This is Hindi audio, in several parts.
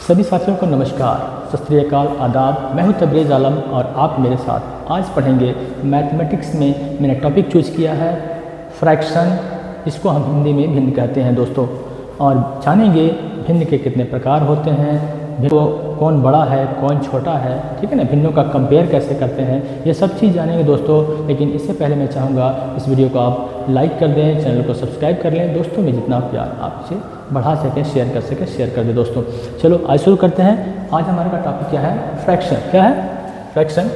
सभी साथियों को नमस्कार, सत श्री अकाल, आदाब। मैं हूं तबरेज़ आलम और आप मेरे साथ आज पढ़ेंगे मैथमेटिक्स में। मैंने टॉपिक चूज़ किया है फ्रैक्शन, इसको हम हिंदी में भिन्न कहते हैं दोस्तों। और जानेंगे भिन्न के कितने प्रकार होते हैं, कौन बड़ा है कौन छोटा है, ठीक है ना, भिन्नों का कंपेयर कैसे करते हैं, ये सब चीज़ जानेंगे दोस्तों। लेकिन इससे पहले मैं चाहूँगा इस वीडियो को आप लाइक कर दें, चैनल को सब्सक्राइब कर लें, दोस्तों में जितना प्यार आपसे बढ़ा सकें, शेयर कर सकें, शेयर कर दें दोस्तों। चलो आज शुरू करते हैं। आज हमारे का टॉपिक क्या है? फ्रैक्शन। क्या है? फ्रैक्शन।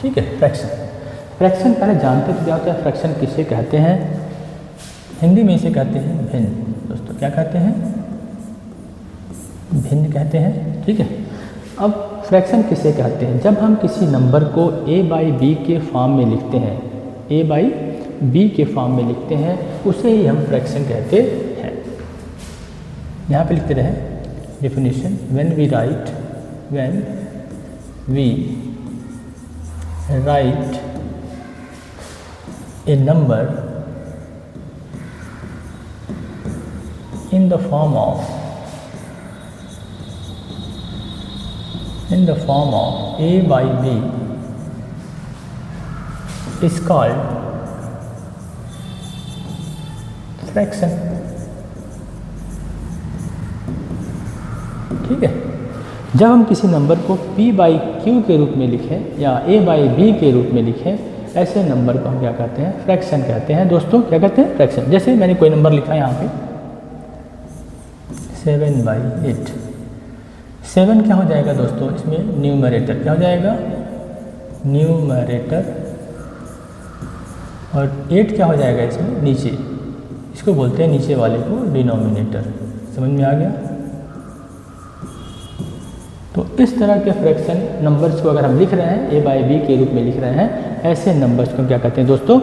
ठीक है, फ्रैक्शन। फ्रैक्शन पहले जानते तो क्या होता है? फ्रैक्शन किसे कहते हैं? हिंदी में इसे कहते हैं भिन्न दोस्तों। क्या कहते हैं? भिन्न कहते हैं। ठीक है, अब फ्रैक्शन किसे कहते हैं? जब हम किसी नंबर को a बाई बी के फॉर्म में लिखते हैं, a बाई बी के फॉर्म में लिखते हैं, उसे ही हम फ्रैक्शन कहते हैं। यहाँ पे लिखते रहे definition, when we write a number in the form of a by b is called fraction। ठीक है, जब हम किसी नंबर को p बाई क्यू के रूप में लिखें या a बाई बी के रूप में लिखें, ऐसे नंबर को हम क्या कहते हैं? फ्रैक्शन कहते हैं दोस्तों। क्या कहते हैं? फ्रैक्शन। जैसे मैंने कोई नंबर लिखा है यहाँ पे 7/8। 7 क्या हो जाएगा दोस्तों? इसमें न्यूमरेटर क्या हो जाएगा? न्यूमरेटर। और 8 क्या हो जाएगा इसमें? नीचे। इसको बोलते हैं नीचे वाले को डिनोमिनेटर। समझ में आ गया? तो इस तरह के फ्रैक्शन नंबर्स को अगर हम लिख रहे हैं, a बाई बी के रूप में लिख रहे हैं, ऐसे नंबर्स को क्या कहते हैं दोस्तों?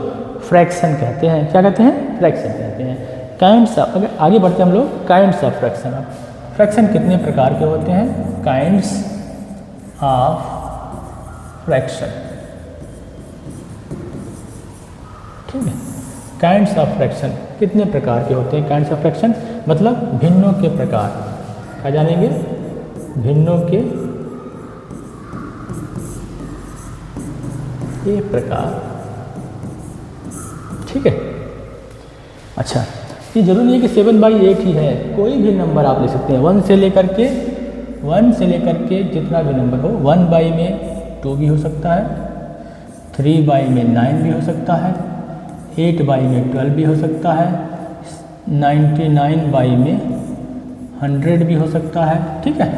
फ्रैक्शन कहते हैं। क्या कहते हैं? फ्रैक्शन कहते हैं। काइंड्स ऑफ, अगर आगे बढ़ते हम लोग, काइंड्स ऑफ फ्रैक्शन। फ्रैक्शन कितने प्रकार के होते हैं? Kinds of fraction. ठीक है, काइंड्स ऑफ फ्रैक्शन कितने प्रकार के होते हैं? काइंड्स ऑफ फ्रैक्शन मतलब भिन्नों के प्रकार। क्या जानेंगे? भिन्नों के ये प्रकार। ठीक है, अच्छा, ये जरूरी नहीं है कि 7/8 ही है, कोई भी नंबर आप ले सकते हैं। 1 से लेकर के जितना भी नंबर हो। 1 बाई में 2 भी हो सकता है, 3 बाई में 9 भी हो सकता है, 8 बाई में 12 भी हो सकता है, 99 बाई में 100 भी हो सकता है। ठीक है,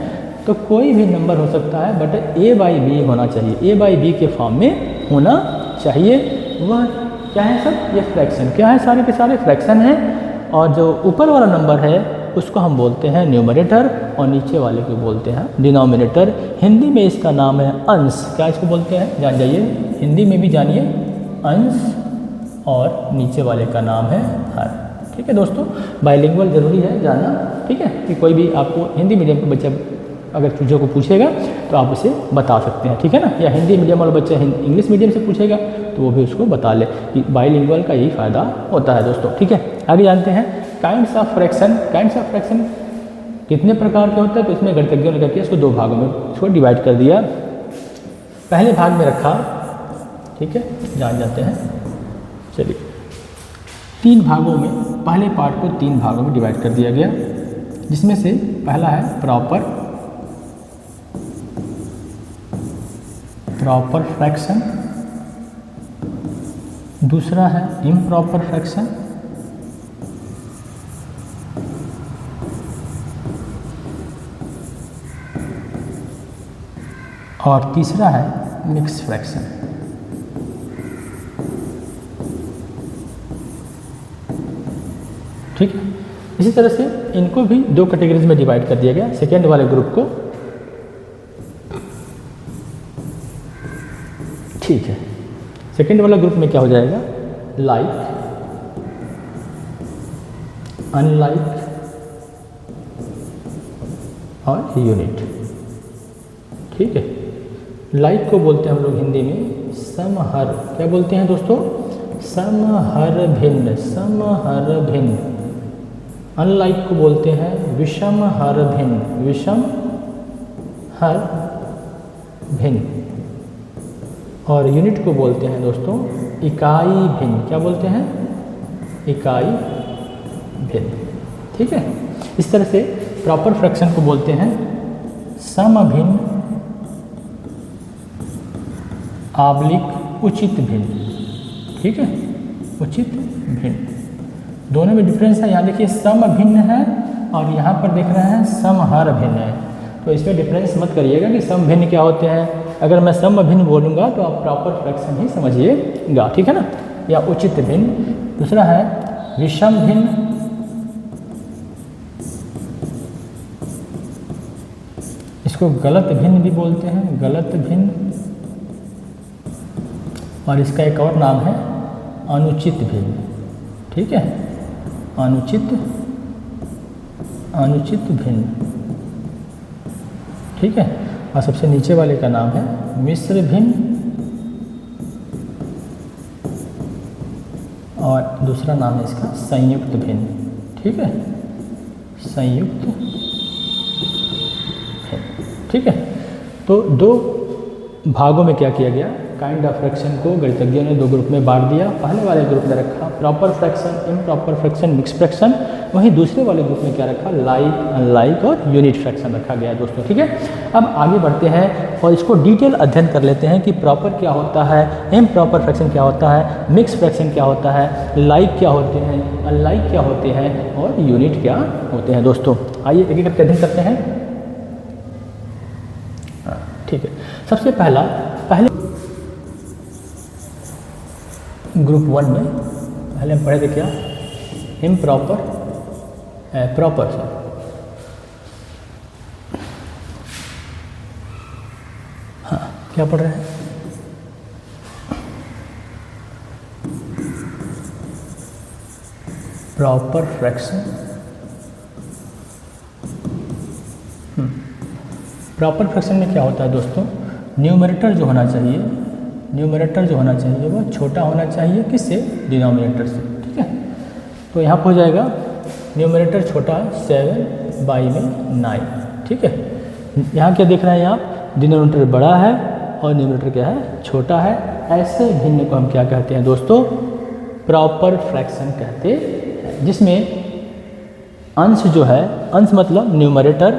तो कोई भी नंबर हो सकता है, बट a बाई बी होना चाहिए, a बाई बी के फॉर्म में होना चाहिए। वह क्या है सब? ये फ्रैक्शन। क्या है? सारे के सारे फ्रैक्शन हैं। और जो ऊपर वाला नंबर है उसको हम बोलते हैं न्यूमरेटर और नीचे वाले को बोलते हैं डिनोमिनेटर। हिंदी में इसका नाम है अंश। क्या इसको बोलते हैं? जान जाइए, हिंदी में भी जानिए, अंश, और नीचे वाले का नाम है हर। ठीक है दोस्तों, बाइलिंगुअल जरूरी है जानना। ठीक है, कि कोई भी आपको हिंदी मीडियम के बच्चा अगर चीज़ों को पूछेगा तो आप उसे बता सकते हैं। ठीक है ना, या हिंदी मीडियम वाला बच्चा इंग्लिश मीडियम से पूछेगा तो वो भी उसको बता ले कि बाइलिंगुअल का यही फ़ायदा होता है दोस्तों। ठीक है, आगे जानते हैं kinds of fraction. Kinds of fraction कितने प्रकार के होते हैं? तो इसमें गणितज्ञों ने करके इसको 2 भागों में इसको डिवाइड कर दिया। पहले भाग में रखा, ठीक है, जान जाते हैं। चलिए, 3 भागों में, पहले पार्ट को 3 भागों में डिवाइड कर दिया गया, जिसमें से पहला है प्रॉपर फ्रैक्शन, दूसरा है इम्प्रॉपर फ्रैक्शन, और तीसरा है मिक्स फ्रैक्शन। ठीक है, इसी तरह से इनको भी 2 कैटेगरीज में डिवाइड कर दिया गया। सेकेंड वाले ग्रुप को, ठीक है, सेकेंड वाला ग्रुप में क्या हो जाएगा? लाइक, अनलाइक और यूनिट। ठीक है। लाइक को बोलते हैं हम लोग हिंदी में समहर, क्या बोलते हैं दोस्तों? समहर भिन्न, समहर भिन्न। अनलाइक को बोलते हैं विषम हर भिन्न, विषम हर भिन्न। और यूनिट को बोलते हैं दोस्तों इकाई भिन्न, क्या बोलते हैं? इकाई भिन्न, ठीक है। इस तरह से प्रॉपर फ्रैक्शन को बोलते हैं समभिन्न आबलिक उचित भिन्न, ठीक है, उचित भिन्न। दोनों में डिफरेंस है। यहाँ देखिए सम भिन्न है और यहाँ पर देख रहे हैं समहर भिन्न है, तो इसमें डिफरेंस मत करिएगा कि सम भिन्न क्या होते हैं। अगर मैं सम भिन्न बोलूँगा तो आप प्रॉपर फ्रैक्शन ही समझिएगा, ठीक है ना, या उचित भिन्न। दूसरा है विषम भिन्न, इसको गलत भिन्न भी बोलते हैं, गलत भिन्न। और इसका एक और नाम है अनुचित भिन्न, ठीक है, अनुचित भिन्न, ठीक है। और सबसे नीचे वाले का नाम है मिश्र भिन्न, और दूसरा नाम है इसका संयुक्त भिन्न, ठीक है, संयुक्त भिन्न, ठीक है। तो दो भागों में क्या किया गया, काइंड ऑफ फ्रैक्शन को गणितज्ञों ने दो ग्रुप में बांट दिया। पहले वाले ग्रुप में रखा proper fraction, improper fraction, mix fraction. वहीं दूसरे वाले ग्रुप में क्या रखा, लाइक, अनलाइक और यूनिट फ्रैक्शन रखा गया दोस्तों, ठीक है। अब आगे बढ़ते हैं और इसको डिटेल अध्ययन कर लेते हैं कि प्रॉपर क्या होता है, इम्प्रॉपर फ्रैक्शन क्या होता है, मिक्स फ्रैक्शन क्या होता है, लाइक क्या होते हैं, अनलाइक क्या होते हैं और यूनिट क्या होते हैं दोस्तों। आइए एक एक करके अध्ययन करते हैं, ठीक है। सबसे पहले ग्रुप 1 में पहले हम पढ़े थे क्या, इम्प्रॉपर, प्रॉपर से हाँ क्या पढ़ रहे हैं, प्रॉपर फ्रैक्शन। प्रॉपर फ्रैक्शन में क्या होता है दोस्तों, न्यूमरेटर जो होना चाहिए, न्यूमरेटर जो होना चाहिए वो छोटा होना चाहिए, किससे, डिनोमिनेटर से, ठीक है। तो यहाँ पर हो जाएगा न्यूमरेटर छोटा 7/9, ठीक है। यहाँ क्या देख रहे हैं आप, डिनोमिनेटर बड़ा है और न्यूमरेटर क्या है, छोटा है। ऐसे भिन्न को हम क्या कहते हैं दोस्तों, प्रॉपर फ्रैक्शन कहते हैं, जिसमें अंश जो है, अंश मतलब न्यूमरेटर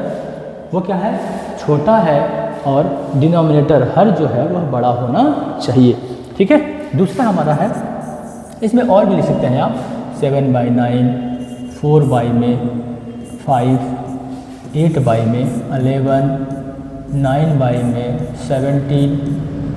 वो क्या है, छोटा है और डिनोमिनेटर हर जो है वह बड़ा होना चाहिए, ठीक है। दूसरा हमारा है, इसमें और भी लिख सकते हैं आप 7/9, 4/5, 8/11, 9/17,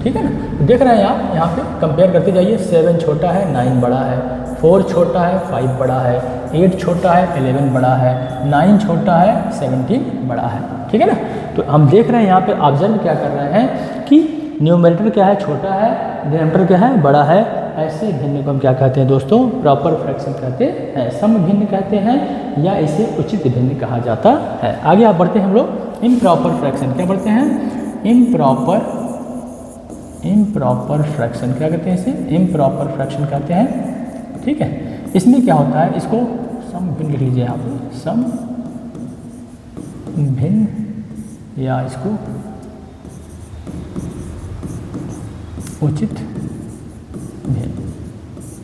ठीक है ना। देख रहे हैं आप, यहाँ पे कंपेयर करते जाइए, 7 छोटा है, 9 बड़ा है, 4 छोटा है, 5 बड़ा है, 8 छोटा है, 11 बड़ा है, 9 छोटा है, 17 बड़ा है, ठीक है ना। तो हम देख रहे हैं यहाँ पे ऑब्जर्व क्या कर रहे हैं कि न्यूमरेटर क्या है, छोटा है, डिनोमिनेटर क्या है, बड़ा है। ऐसे भिन्न को हम क्या कहते हैं दोस्तों, प्रॉपर फ्रैक्शन कहते हैं, सम भिन्न कहते हैं, या इसे उचित भिन्न कहा जाता है। आगे आप बढ़ते हैं हम लोग इम्प्रॉपर फ्रैक्शन, क्या बढ़ते हैं, इम्प्रॉपर फ्रैक्शन, क्या कहते हैं इसे, इम्प्रॉपर फ्रैक्शन कहते हैं, ठीक है। इसमें क्या होता है, इसको सम भिन्न लिख लीजिए आप, सम भिन्न, या इसको उचित भिन्न।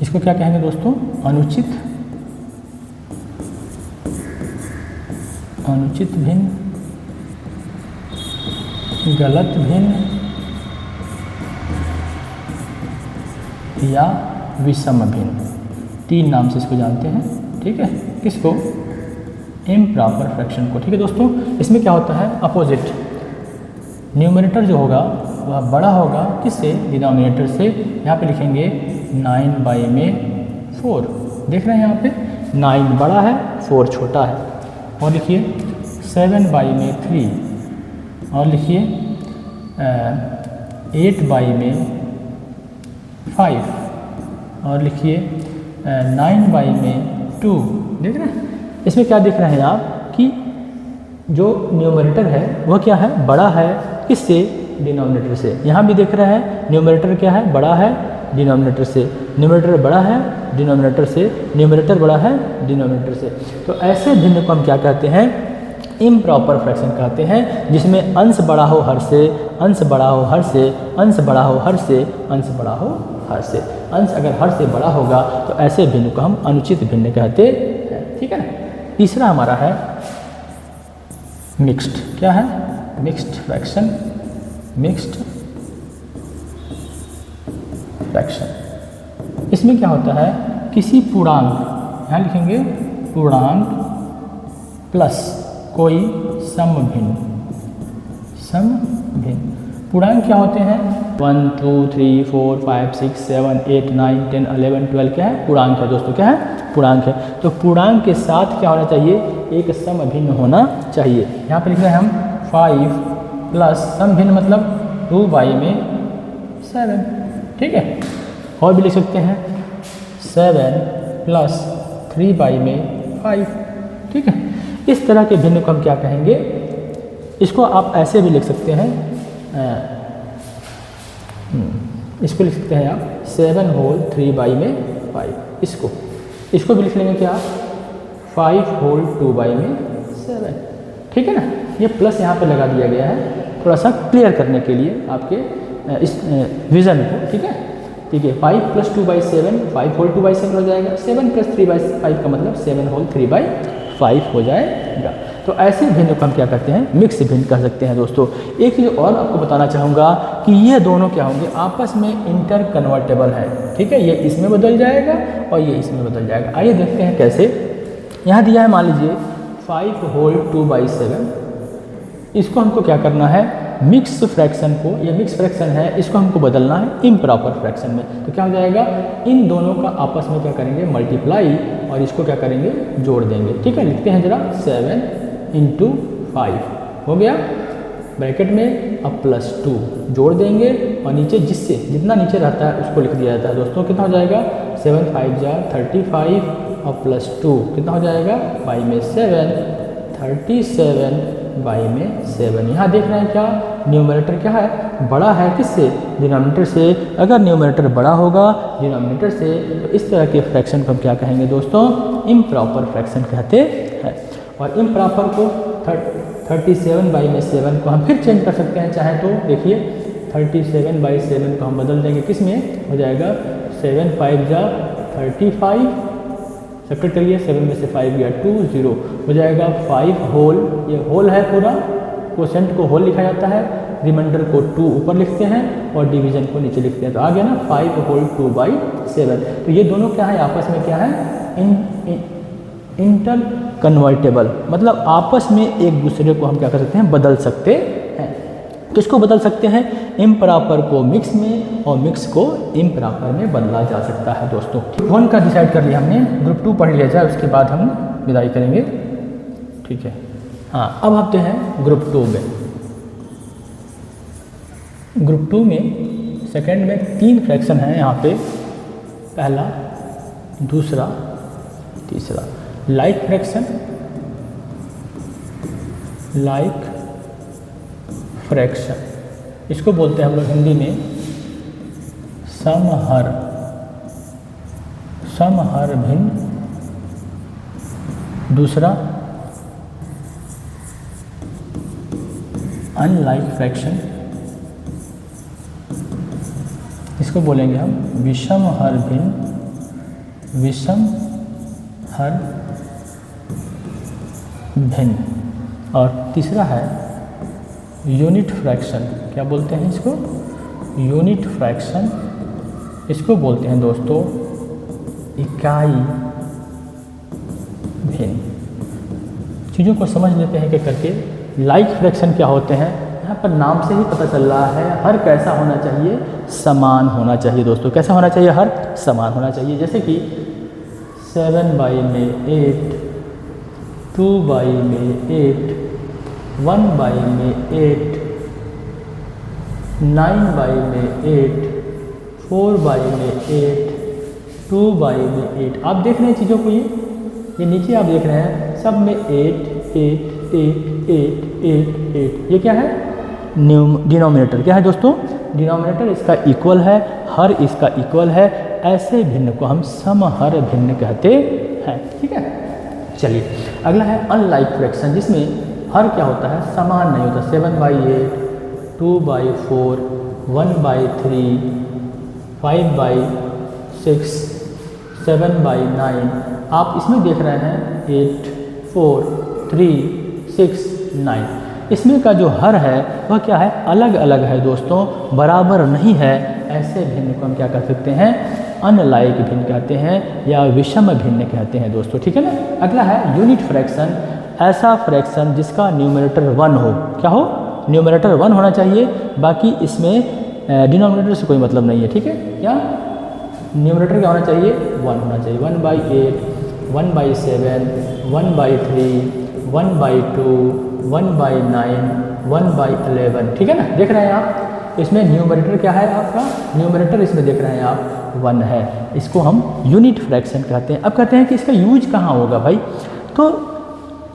इसको क्या कहेंगे दोस्तों, अनुचित भिन्न, गलत भिन्न या विषम भिन्न, 3 नाम से इसको जानते हैं, ठीक है। किसको, इम्प्रॉपर फ्रैक्शन को, ठीक है दोस्तों। इसमें क्या होता है, अपोजिट, न्यूमरेटर जो होगा वह बड़ा होगा, किससे, डिनोमिनेटर से। यहाँ पे लिखेंगे 9/4, देख रहे हैं यहाँ पे 9 बड़ा है, 4 छोटा है। और लिखिए 7/3, और लिखिए 8/5, और लिखिए 9/2, देख रहे हैं। इसमें क्या देख रहे हैं आप कि जो न्यूमरेटर है वह क्या है, बड़ा है, किससे? डिनोमिनेटर से। यहाँ भी देख रहे हैं न्यूमरेटर क्या है? बड़ा है डिनोमिनेटर से, न्यूमरेटर बड़ा है डिनोमिनेटर से, न्यूमरेटर बड़ा है डिनोमिनेटर से। तो ऐसे भिन्न को हम क्या कहते हैं? इम्प्रॉपर फ्रैक्शन कहते हैं, जिसमें अंश बड़ा हो हर से, अंश बड़ा हो हर से, अंश बड़ा हो हर से, अंश बड़ा हो हर से। अंश अगर हर से बड़ा होगा तो ऐसे भिन्न को हम अनुचित भिन्न कहते हैं। ठीक है ना। तीसरा हमारा है मिक्स्ड। क्या है? Mixed fraction. Mixed fraction. इसमें क्या होता है? किसी पूर्णांक, यहाँ लिखेंगे पूर्णांक प्लस कोई समभिन्न। समभिन्न पूर्णांक क्या होते हैं? 1 2 3 4 5 6 7 8 9 10 11 12 क्या है? पूर्णांक है दोस्तों। क्या है? पूर्णांक है। तो पूर्णांक के साथ क्या होना चाहिए? एक समभिन्न होना चाहिए। यहाँ पे लिख रहे हैं हम 5 प्लस समभिन्न मतलब 2 में 7। ठीक है। और भी लिख सकते हैं 7 प्लस 3 में 5। ठीक है। इस तरह के भिन्न को हम क्या कहेंगे? इसको आप ऐसे भी लिख सकते हैं, इसको लिख सकते हैं आप 7 होल 3 में 5। इसको भी लिख लेंगे क्या? 5 होल 2 में 7। ठीक है ना। ये प्लस यहाँ पे लगा दिया गया है थोड़ा सा क्लियर करने के लिए आपके इस विज़न को। ठीक है। ठीक है। 5 प्लस 2/7 5 होल 2/7 हो जाएगा। 7 प्लस 3/5 का मतलब 7 होल 3/5 हो जाएगा। तो ऐसे भिन्न को हम क्या कहते हैं? मिक्स भिन्न कह सकते हैं दोस्तों। एक चीज़ और आपको बताना चाहूँगा कि ये दोनों क्या होंगे? आपस में इंटर कन्वर्टेबल है। ठीक है। ये इसमें बदल जाएगा और ये इसमें बदल जाएगा। आइए देखते हैं कैसे। यहाँ दिया है मान लीजिए 5 होल 2/7। इसको हमको क्या करना है? मिक्स फ्रैक्शन को, ये मिक्स फ्रैक्शन है, इसको हमको बदलना है इम्प्रॉपर फ्रैक्शन में। तो क्या हो जाएगा? इन दोनों का आपस में क्या करेंगे? मल्टीप्लाई, और इसको क्या करेंगे? जोड़ देंगे। ठीक है। लिखते हैं जरा 7 × 5 हो गया ब्रैकेट में, अब +2 जोड़ देंगे और नीचे जिससे जितना नीचे रहता है उसको लिख दिया जाता है दोस्तों। कितना हो जाएगा? 7 5 जा 35 और +2 कितना हो जाएगा? 5 में 7 37 में 7। यहाँ देख रहे हैं क्या? न्यूमरेटर क्या है? बड़ा है किससे? डिनोमिनेटर से। अगर न्यूमरेटर बड़ा होगा डिनोमिनेटर से तो इस तरह के फ्रैक्शन को हम क्या कहेंगे दोस्तों? इम्प्रॉपर फ्रैक्शन कहते हैं। और इम्प्रॉपर को 37 में 7 को हम फिर चेंज कर सकते हैं चाहे तो। देखिए 37/7 को हम बदल देंगे किस में? हो जाएगा 7 5 जा 35, सेपरेट करिए 7 में से 5 गया 2 0 हो जाएगा 5 होल, ये होल है पूरा, कोसेंट को होल लिखा जाता है, रिमाइंडर को 2 ऊपर लिखते हैं और डिवीजन को नीचे लिखते हैं। तो आ गया ना 5 होल 2/7। तो ये दोनों क्या है? आपस में क्या है? इंटर कन्वर्टेबल, मतलब आपस में एक दूसरे को हम क्या कर सकते हैं? बदल सकते हैं। किसको बदल सकते हैं? इम्प्रॉपर को मिक्स में और मिक्स को इम्प्रॉपर में बदला जा सकता है दोस्तों। 1 का डिसाइड कर लिया हमने, ग्रुप 2 पढ़ लिया जाए उसके बाद हम विदाई करेंगे। ठीक है। हाँ, अब आते हैं ग्रुप 2 में। ग्रुप 2 में सेकेंड में 3 फ्रैक्शन हैं यहाँ पे, पहला, दूसरा, तीसरा। लाइक फ्रैक्शन, लाइक फ्रैक्शन, इसको बोलते हैं हम लोग हिंदी में समहर, समहर भिन्न। दूसरा अनलाइक फ्रैक्शन, इसको बोलेंगे हम विषम हर भिन्न, विषम हर भिन्न। और तीसरा है यूनिट फ्रैक्शन, क्या बोलते हैं इसको? यूनिट फ्रैक्शन, इसको बोलते हैं दोस्तों इकाई भिन्न। चीज़ों को समझ लेते हैं कि करके। लाइक फ्रैक्शन क्या होते हैं? यहाँ पर नाम से ही पता चल रहा है, हर कैसा होना चाहिए? समान होना चाहिए दोस्तों। कैसा होना चाहिए? हर समान होना चाहिए। जैसे कि 7 में 8, 2 में 8, 1 में 8, 9 में 8, 4 में 8, 2 में 8। आप देख रहे हैं चीज़ों को, ये नीचे आप देख रहे हैं सब में 8 8 8 8 8 8। ये क्या है? डिनोमिनेटर क्या है दोस्तों, डिनोमिनेटर इसका इक्वल है, हर इसका इक्वल है, ऐसे भिन्न को हम समहर भिन्न कहते हैं। ठीक है, चलिए अगला है अनलाइक फ्रैक्शन, जिसमें हर क्या होता है, समान नहीं होता। 7/8, 2/4, 1/3, 5/6, 7/9। आप इसमें देख रहे हैं 8, 4, 3, 6, 9। इसमें का जो हर है वह क्या है, अलग अलग है दोस्तों, बराबर नहीं है। ऐसे भिन्न को हम क्या कर सकते हैं, अनलाइक भिन्न कहते हैं या विषम भिन्न कहते हैं दोस्तों। ठीक है ना। अगला है यूनिट फ्रैक्शन, ऐसा फ्रैक्शन जिसका न्यूमरेटर 1 हो। क्या हो, न्यूमरेटर 1 होना चाहिए, बाकी इसमें डिनोमिनेटर से कोई मतलब नहीं है। ठीक है, क्या न्यूमरेटर क्या होना चाहिए, 1 होना चाहिए। 1/8, 1/7, 1/3, 1/2, 1/9, 1/11। ठीक है ना, देख रहे हैं आप, इसमें न्यूमरेटर क्या है आपका, न्यूमरेटर इसमें देख रहे हैं आप 1 है। इसको हम यूनिट फ्रैक्शन कहते हैं। अब कहते हैं कि इसका यूज कहाँ होगा भाई, तो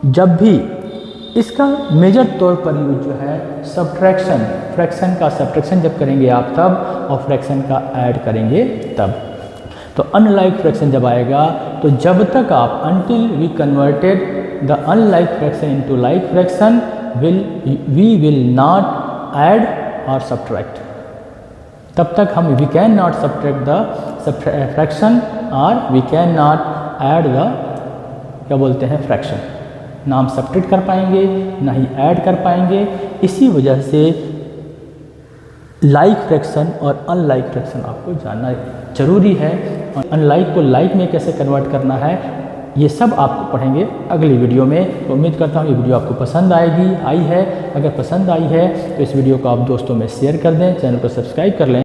जब भी इसका मेजर तौर पर यूज जो है सब्ट्रैक्शन, फ्रैक्शन का सब्ट्रैक्शन जब करेंगे आप तब, और फ्रैक्शन का ऐड करेंगे तब। तो अनलाइक फ्रैक्शन जब आएगा तो जब तक आप until we converted the unlike fraction into like fraction we will not add और सब्ट्रैक्ट, तब तक हम we can not subtract the fraction और we can not add the क्या बोलते हैं फ्रैक्शन, ना हम सब्ट्रैक्ट कर पाएंगे ना ही ऐड कर पाएंगे। इसी वजह से लाइक फ्रैक्शन और अनलाइक फ्रैक्शन आपको जानना जरूरी है, और अनलाइक को लाइक में कैसे कन्वर्ट करना है ये सब आपको पढ़ेंगे अगली वीडियो में। तो उम्मीद करता हूँ ये वीडियो आपको पसंद आई है। अगर पसंद आई है तो इस वीडियो को आप दोस्तों में शेयर कर दें, चैनल को सब्सक्राइब कर लें।